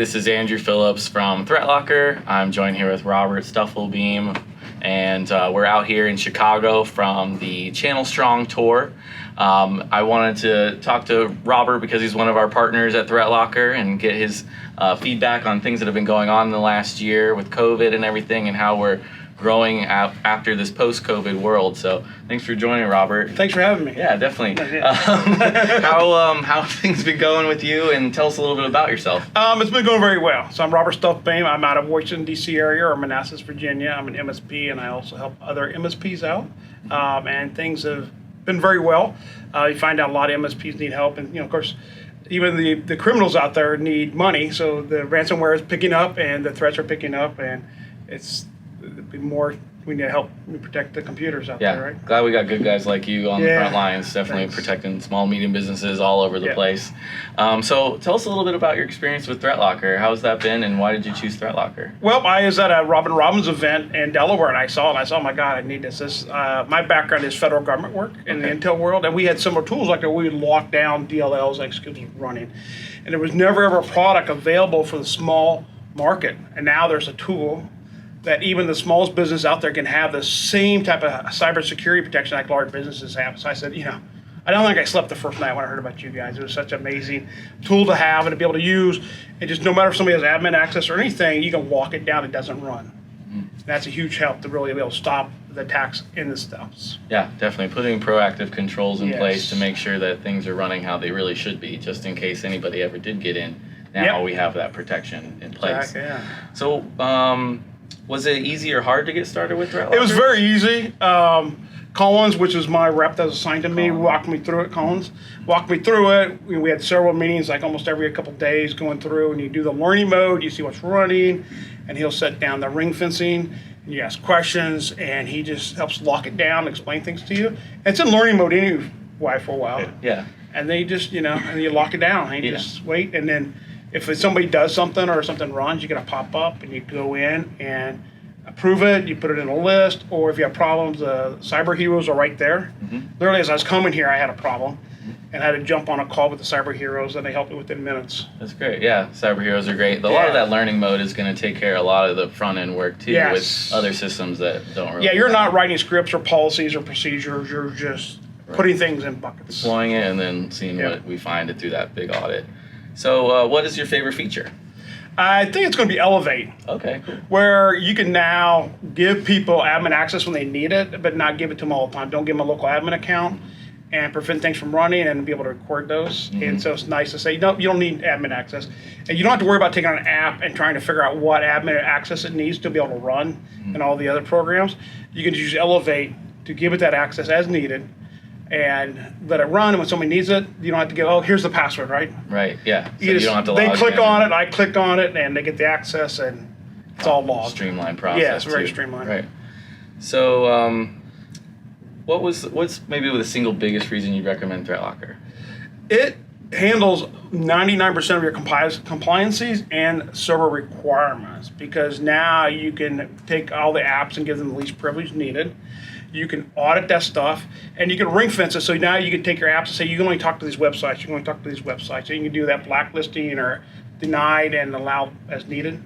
this is Andrew Phillips from ThreatLocker. I'm joined here with Robert Stufflebeem, and we're out here in Chicago from the Channel Strong tour. I wanted to talk to Robert because he's one of our partners at ThreatLocker and get his feedback on things that have been going on in the last year with COVID and everything, and how we're growing after this post-COVID world. So thanks for joining, Robert. Thanks for having me. Yeah, definitely. How have things been going with you, and tell us a little bit about yourself. It's been going very well. So I'm Robert Stufflebeem. I'm out of Washington, D.C. area, or Manassas, Virginia. I'm an MSP, and I also help other MSPs out. And things have been very well. You find out a lot of MSPs need help, and of course, even the criminals out there need money. So the ransomware is picking up, and the threats are picking up, and it's more, we need to help protect the computers out there, right? Glad we got good guys like you on the front lines, definitely protecting small, medium businesses all over the place. So tell us a little bit about your experience with ThreatLocker. How's that been, and why did you choose ThreatLocker? Well, I was at a Robin Robbins event in Delaware, and I saw, oh my God, I need this. My background is federal government work in the intel world, and we had similar tools like that. We would lock down DLLs, executives running, and there was never ever a product available for the small market, and now there's a tool that even the smallest business out there can have the same type of cybersecurity protection like large businesses have. So I said, I don't think I slept the first night when I heard about you guys. It was such an amazing tool to have and to be able to use. And just no matter if somebody has admin access or anything, you can lock it down, it doesn't run. And that's a huge help to really be able to stop the attacks in the stuffs. Yeah, definitely. Putting proactive controls in place to make sure that things are running how they really should be, just in case anybody ever did get in. Now we have that protection in place. Exactly, So, was it easy or hard to get started with ThreatLocker? It was very easy. Collins, which was my rep that was assigned to me, walked me through it. Collins walked me through it. We had several meetings, like almost every couple of days, going through, and you do the learning mode, you see what's running, and he'll set down the ring fencing, and you ask questions, and he just helps lock it down, explain things to you. And it's in learning mode anyway for a while. Yeah. And they just, and you lock it down, and you just wait, and then if somebody does something or something runs, you get a pop-up and you go in and approve it, you put it in a list, or if you have problems, cyber heroes are right there. Literally, as I was coming here, I had a problem and I had to jump on a call with the cyber heroes, and they helped me within minutes. That's great. Yeah, cyber heroes are great. A lot of that learning mode is going to take care of a lot of the front-end work, too, with other systems that don't really... Yeah, you're not writing scripts or policies or procedures. You're just putting things in buckets. Deploying it and then seeing what we find through that big audit. So what is your favorite feature? I think it's going to be Elevate. Okay, cool. Where you can now give people admin access when they need it, but not give it to them all the time. Don't give them a local admin account and prevent things from running and be able to record those. And so it's nice to say, no, you don't need admin access. And you don't have to worry about taking on an app and trying to figure out what admin access it needs to be able to run and all the other programs. You can just use Elevate to give it that access as needed and let it run, and when somebody needs it, you don't have to go, here's the password, right? Right, yeah. So you don't have to log They click on it, I click on it, and they get the access, and it's all logged. Streamlined process. Yeah, it's very streamlined. Right. So what's maybe the single biggest reason you recommend ThreatLocker? It handles 99% of your compliances and server requirements, because now you can take all the apps and give them the least privilege needed. You can audit that stuff, and you can ring fence it. So now you can take your apps and say, you can only talk to these websites. You can only talk to these websites. So you can do that blacklisting or denied and allow as needed.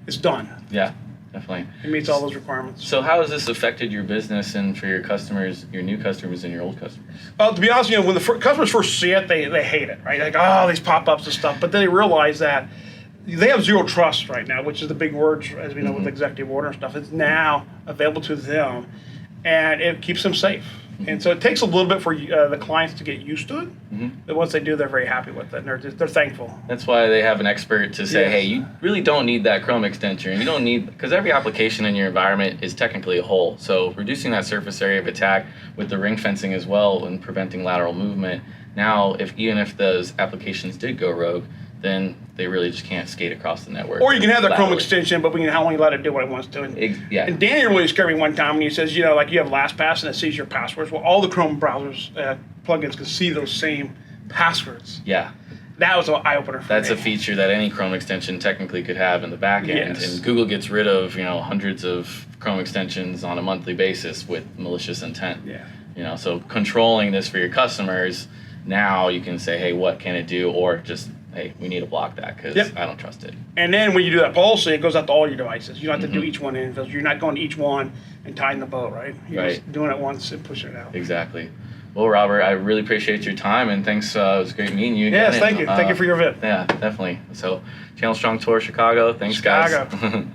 It's done. Yeah, definitely. It meets all those requirements. So how has this affected your business and for your customers, your new customers and your old customers? Well, to be honest, when the customers first see it, they hate it, right? Like, these pop-ups and stuff. But then they realize that they have zero trust right now, which is the big word, as we know, with executive order and stuff. It's now available to them, and it keeps them safe. And so it takes a little bit for the clients to get used to it. But once they do, they're very happy with it, and they're thankful. That's why they have an expert to say, hey, you really don't need that Chrome extension. You don't need, because every application in your environment is technically a whole. So reducing that surface area of attack with the ring fencing as well and preventing lateral movement. Now, even if those applications did go rogue, then they really just can't skate across the network. Or you can have the Chrome extension, but we can only let it do what it wants to. And Danny really scared me one time when he says, like you have LastPass and it sees your passwords. Well, all the Chrome browsers plugins can see those same passwords. Yeah. That was an eye-opener for me. That's a feature that any Chrome extension technically could have in the back end. And Google gets rid of, hundreds of Chrome extensions on a monthly basis with malicious intent. So controlling this for your customers, now you can say, hey, what can it do? Or just hey, we need to block that because Yep. I don't trust it. And then when you do that policy, it goes out to all your devices. You don't have to do each one individually. You're not going to each one and tying the boat, right? You're just doing it once and pushing it out. Exactly. Well, Robert, I really appreciate your time, and thanks. It was great meeting you again. Yes, thank you. Thank you for your event. Yeah, definitely. So, Channel Strong Tour Chicago. Thanks, Chicago. guys.